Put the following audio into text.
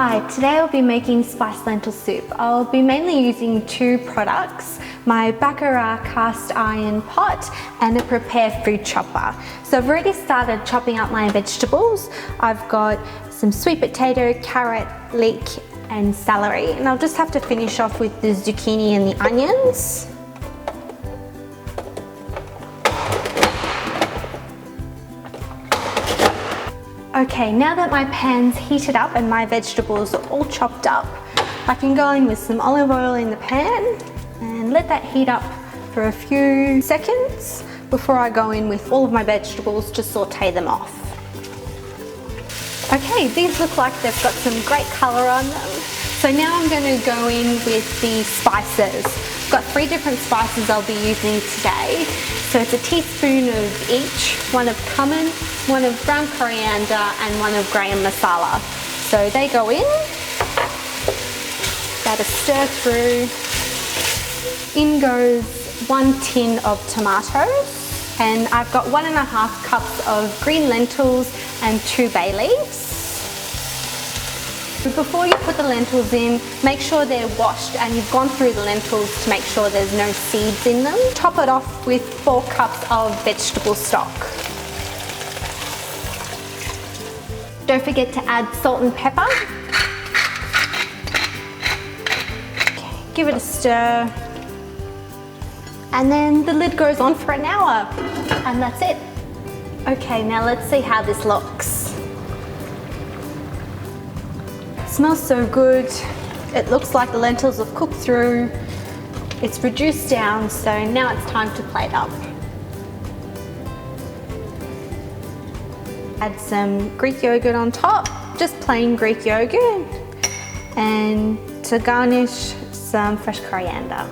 Hi, today I'll be making spiced lentil soup. I'll be mainly using two products, my Baccarat cast iron pot and a Prepare food chopper. So I've already started chopping up my vegetables. I've got some sweet potato, carrot, leek and celery, and I'll just have to finish off with the zucchini and the onions. Okay, now that my pan's heated up and my vegetables are all chopped up, I can go in with some olive oil in the pan and let that heat up for a few seconds before I go in with all of my vegetables to saute them off. Okay, these look like they've got some great colour on them. So now I'm going to go in with the spices. I've got 3 different spices I'll be using today. So it's a teaspoon of each, one of cumin, one of ground coriander and one of garam masala. So they go in, about a stir through. In goes 1 tin of tomatoes, and I've got 1.5 cups of green lentils and 2 bay leaves. Before you put the lentils in, make sure they're washed and you've gone through the lentils to make sure there's no seeds in them. Top it off with 4 cups of vegetable stock. Don't forget to add salt and pepper. Okay, give it a stir. And then the lid goes on for an hour. And that's it. Okay, now let's see how this looks. Smells so good. It looks like the lentils have cooked through. It's reduced down, so now it's time to plate up. Add some Greek yogurt on top, just plain Greek yogurt, and to garnish, some fresh coriander.